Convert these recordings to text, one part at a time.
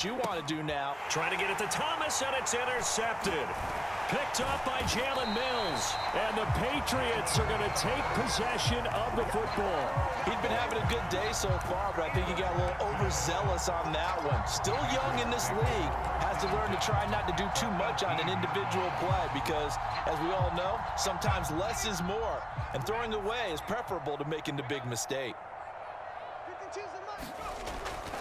You want to do now. Trying to get it to Thomas, and it's intercepted. Picked up by Jalen Mills. And the Patriots are going to take possession of the football. He's been having a good day so far, but I think he got a little overzealous on that one. Still young in this league. Has to learn to try not to do too much on an individual play because, as we all know, sometimes less is more. And throwing away is preferable to making the big mistake.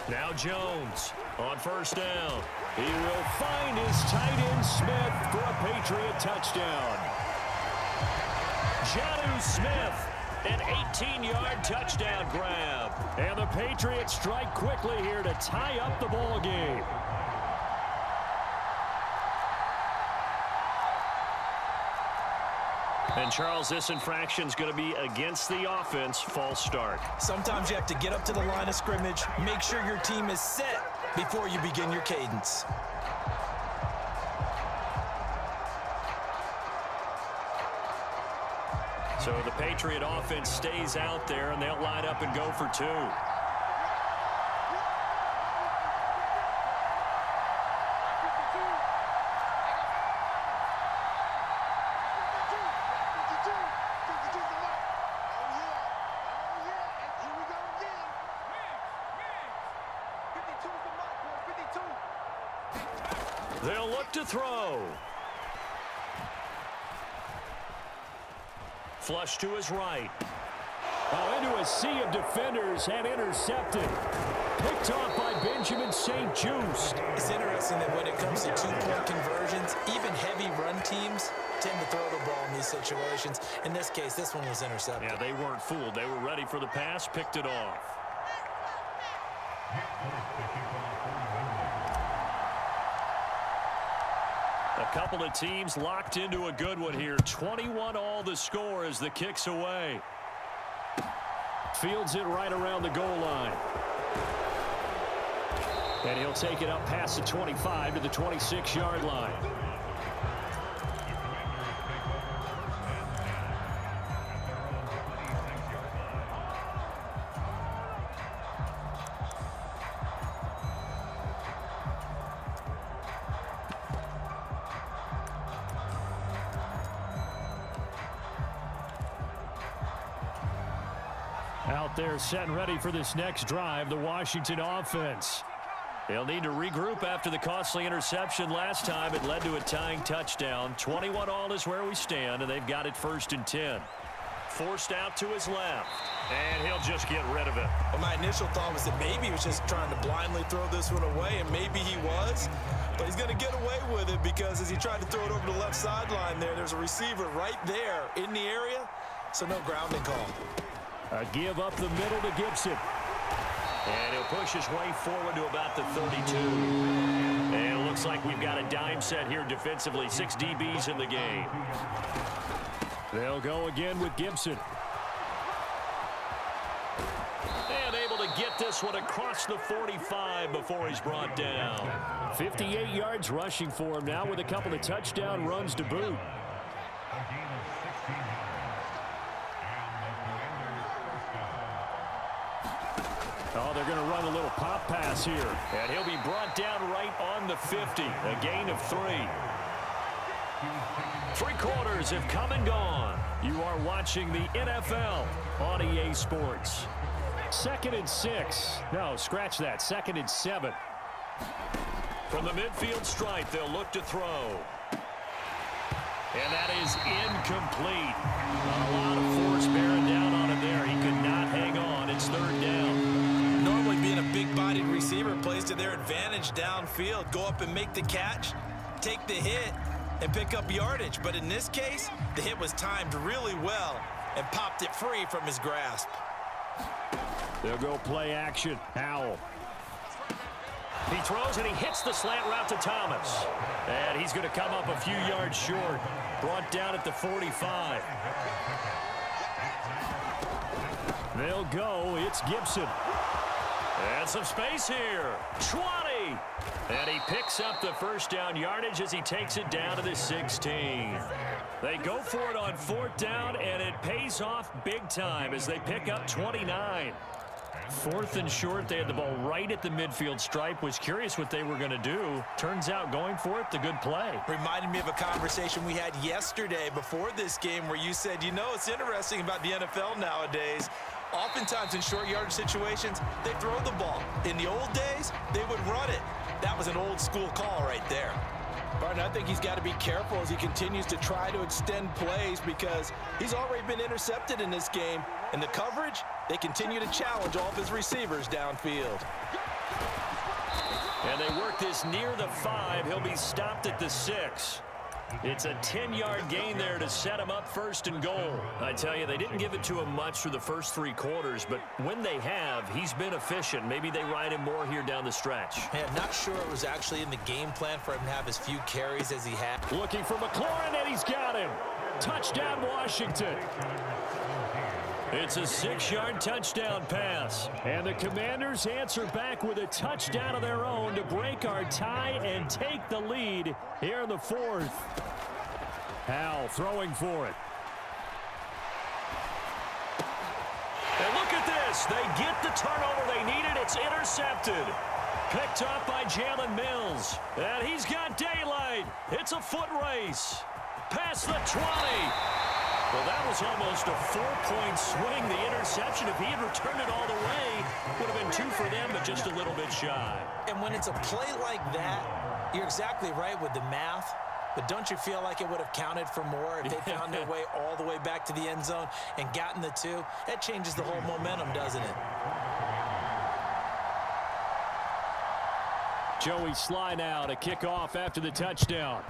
Now Jones on first down. He will find his tight end Smith for a Patriot touchdown. Jonnu Smith, an 18-yard touchdown grab. And the Patriots strike quickly here to tie up the ball game. And, Charles, this infraction is going to be against the offense. False start. Sometimes you have to get up to the line of scrimmage, make sure your team is set before you begin your cadence. So the Patriot offense stays out there, and they'll line up and go for two. They'll look to throw. Flush to his right. Oh, into a sea of defenders and intercepted. Picked off by Benjamin St. Just. It's interesting that when it comes to two-point conversions, even heavy run teams tend to throw the ball in these situations. In this case, this one was intercepted. Yeah, they weren't fooled. They were ready for the pass, picked it off. A couple of teams locked into a good one here. 21 all the score as the kick's away. Fields it right around the goal line. And he'll take it up past the 25 to the 26-yard line. Out there set and ready for this next drive, the Washington offense. They'll need to regroup after the costly interception last time. It led to a tying touchdown. 21 all is where we stand, and they've got it 1st and 10. Forced out to his left, and he'll just get rid of it. Well, my initial thought was that maybe he was just trying to blindly throw this one away, and maybe he was. But he's going to get away with it because as he tried to throw it over the left sideline there's a receiver right there in the area, so no grounding call. A give up the middle to Gibson. And he'll push his way forward to about the 32. And it looks like we've got a dime set here defensively. 6 DBs in the game. They'll go again with Gibson. And able to get this one across the 45 before he's brought down. 58 yards rushing for him now with a couple of touchdown runs to boot. Oh, they're going to run a little pop pass here. And he'll be brought down right on the 50. A gain of 3. 3 quarters have come and gone. You are watching the NFL on EA Sports. 2nd and 6. No, scratch that. 2nd and 7. From the midfield stripe, they'll look to throw. And that is incomplete. A lot of force bearing down on him there. He could not hang on. It's 3rd down. Normally being a big-bodied receiver plays to their advantage downfield. Go up and make the catch, take the hit, and pick up yardage. But in this case, the hit was timed really well and popped it free from his grasp. They'll go play action. Howell. He throws and he hits the slant route to Thomas. And he's going to come up a few yards short. Brought down at the 45. They'll go. It's Gibson. And some space here. 20. And he picks up the 1st down yardage as he takes it down to the 16. They go for it on 4th down, and it pays off big time as they pick up 29. 4th and short. They had the ball right at the midfield stripe. Was curious what they were going to do. Turns out going for it, the good play. Reminded me of a conversation we had yesterday before this game where you said, you know, it's interesting about the NFL nowadays. Oftentimes in short yardage situations, they throw the ball. In the old days, they would run it. That was an old school call right there. Barton, I think he's got to be careful as he continues to try to extend plays because he's already been intercepted in this game. And the coverage, they continue to challenge all of his receivers downfield. And they work this near the 5. He'll be stopped at the 6. It's a 10-yard gain there to set him up 1st and goal. I tell you, they didn't give it to him much through the first 3 quarters, but when they have, he's been efficient. Maybe they ride him more here down the stretch. Man, not sure it was actually in the game plan for him to have as few carries as he had. Looking for McLaurin, and he's got him. Touchdown, Washington. It's a 6-yard touchdown pass. And the Commanders answer back with a touchdown of their own to break our tie and take the lead here in the 4th. Howell throwing for it. And look at this. They get the turnover they needed. It's intercepted. Picked up by Jalen Mills. And he's got daylight. It's a foot race. Past the 20. Well, that was almost a 4-point swing. The interception, if he had returned it all the way, would have been 2 for them, but just a little bit shy. And when it's a play like that, you're exactly right with the math. But don't you feel like it would have counted for more if they found their way all the way back to the end zone and gotten the 2? That changes the whole momentum, doesn't it? Joey Sly now to kick off after the touchdown.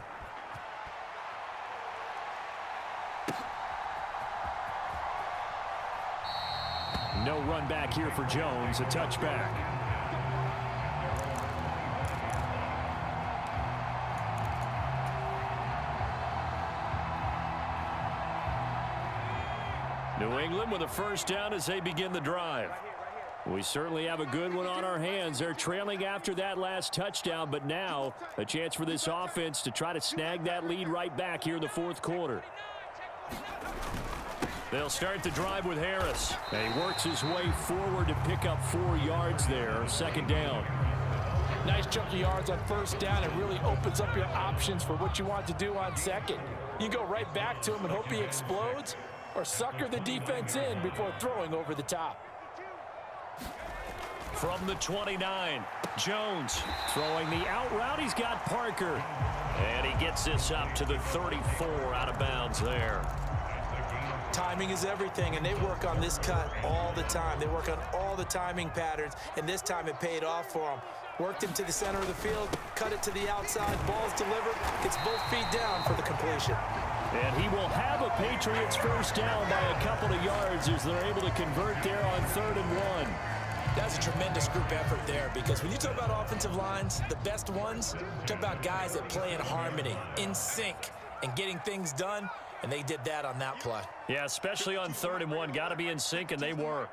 No run back here for Jones, a touchback. New England with a first down as they begin the drive. We certainly have a good one on our hands. They're trailing after that last touchdown, but now a chance for this offense to try to snag that lead right back here in the 4th quarter. They'll start the drive with Harris. And he works his way forward to pick up 4 yards there. 2nd down. Nice chunk of yards on 1st down. It really opens up your options for what you want to do on 2nd. You go right back to him and hope he explodes or sucker the defense in before throwing over the top. From the 29, Jones throwing the out route. He's got Parker. And he gets this up to the 34 out of bounds there. Timing is everything, and they work on this cut all the time. They work on all the timing patterns, and this time it paid off for them. Worked him to the center of the field, cut it to the outside, ball's delivered. It's both feet down for the completion. And he will have a Patriots first down by a couple of yards as they're able to convert there on 3rd and 1. That's a tremendous group effort there because when you talk about offensive lines, the best ones, talk about guys that play in harmony, in sync, and getting things done. And they did that on that play. Yeah, especially on 3rd and 1. Got to be in sync, and they were.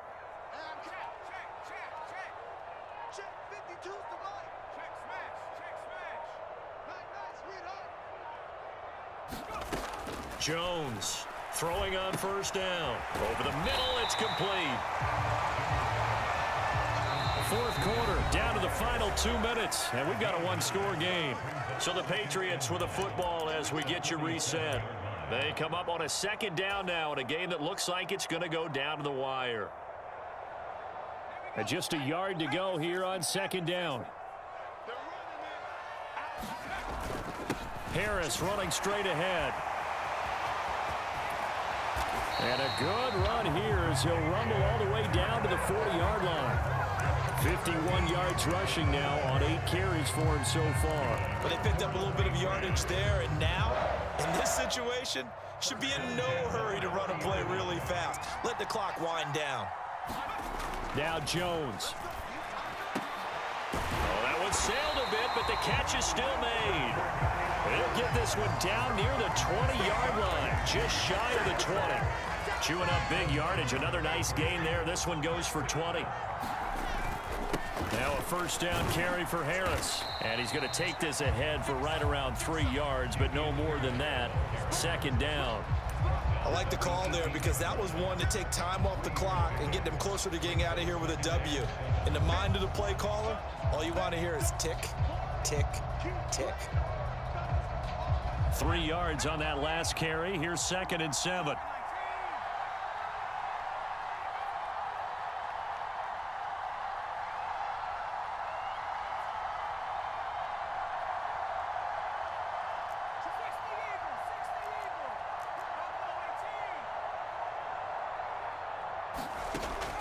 Jones throwing on 1st down. Over the middle, it's complete. 4th quarter, down to the final 2 minutes, and we've got a 1-score game. So the Patriots with a football as we get you reset. They come up on a 2nd down now in a game that looks like it's going to go down to the wire. And just a yard to go here on 2nd down. Harris running straight ahead. And a good run here as he'll rumble all the way down to the 40-yard line. 51 yards rushing now on 8 carries for him so far. But they picked up a little bit of yardage there, and now, in this situation, should be in no hurry to run a play really fast. Let the clock wind down. Now Jones. Oh, that one sailed a bit, but the catch is still made. They'll get this one down near the 20-yard line, just shy of the 20. Chewing up big yardage. Another nice gain there. This one goes for 20. Now a first down carry for Harris. And he's going to take this ahead for right around 3 yards, but no more than that. 2nd down. I like the call there because that was one to take time off the clock and get them closer to getting out of here with a W. In the mind of the play caller, all you want to hear is tick, tick, tick. 3 yards on that last carry. Here's 2nd and 7.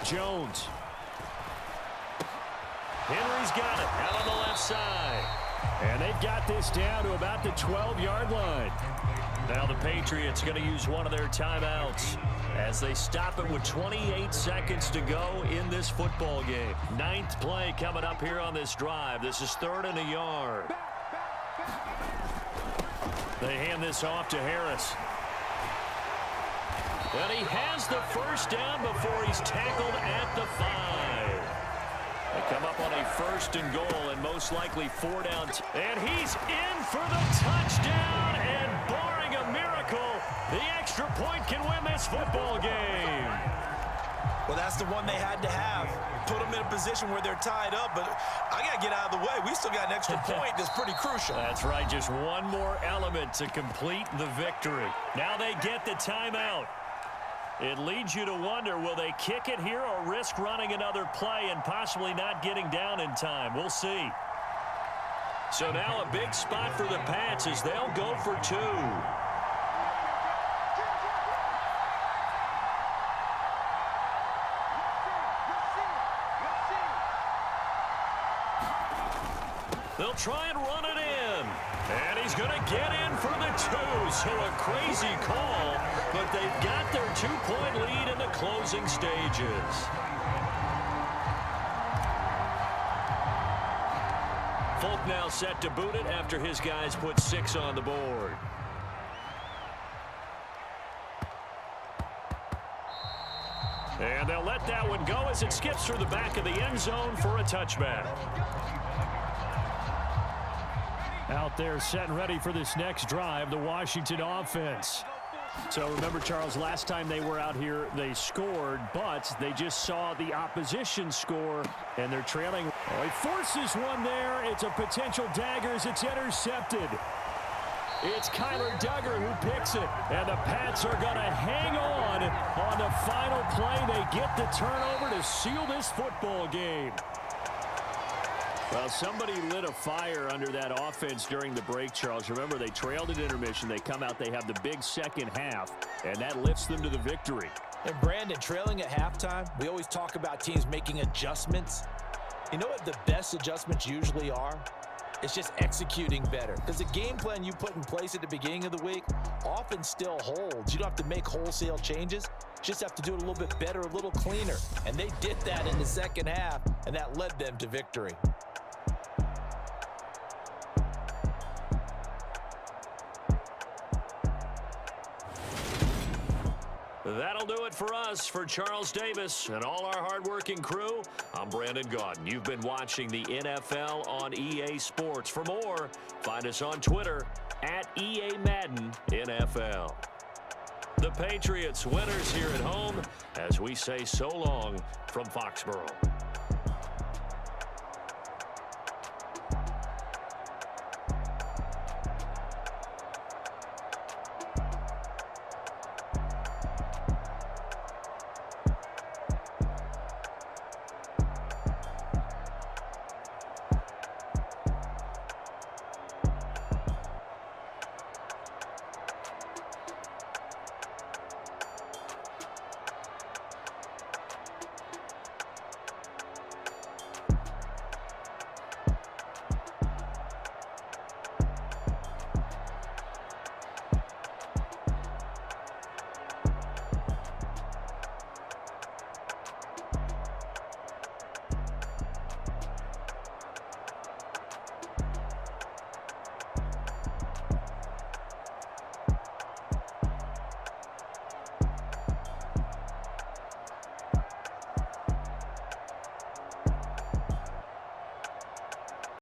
Jones. Henry's got it out on the left side. And they've got this down to about the 12-yard line. Now the Patriots going to use one of their timeouts as they stop it with 28 seconds to go in this football game. 9th play coming up here on this drive. This is 3rd and a yard. They hand this off to Harris. And he has the first down before he's tackled at the 5. They come up on a 1st and goal and most likely 4 down. And he's in for the touchdown. And barring a miracle, the extra point can win this football game. Well, that's the one they had to have. Put them in a position where they're tied up, but I got to get out of the way. We still got an extra point that's pretty crucial. That's right, just one more element to complete the victory. Now they get the timeout. It leads you to wonder, will they kick it here or risk running another play and possibly not getting down in time? We'll see. So now a big spot for the Pats as they'll go for 2. They'll try and run it in. And he's going to get in for the 2. So a crazy call, but they've got their 2-point lead in the closing stages. Folk now set to boot it after his guys put 6 on the board. And they'll let that one go as it skips through the back of the end zone for a touchback. Out there set and ready for this next drive, the Washington offense. So remember, Charles, last time they were out here, they scored, but they just saw the opposition score, and they're trailing. Oh, he forces one there. It's a potential dagger as it's intercepted. It's Kyler Duggar who picks it, and the Pats are going to hang on the final play. They get the turnover to seal this football game. Well, somebody lit a fire under that offense during the break, Charles. Remember, they trailed at intermission. They come out, they have the big second half, and that lifts them to the victory. And Brandon, trailing at halftime, we always talk about teams making adjustments. You know what the best adjustments usually are? It's just executing better. Because the game plan you put in place at the beginning of the week often still holds. You don't have to make wholesale changes. You just have to do it a little bit better, a little cleaner. And they did that in the second half, and that led them to victory. That'll do it for us. For Charles Davis and all our hardworking crew, I'm Brandon Gaudin. You've been watching the NFL on EA Sports. For more, find us on Twitter at EA Madden NFL. The Patriots winners here at home as we say so long from Foxborough.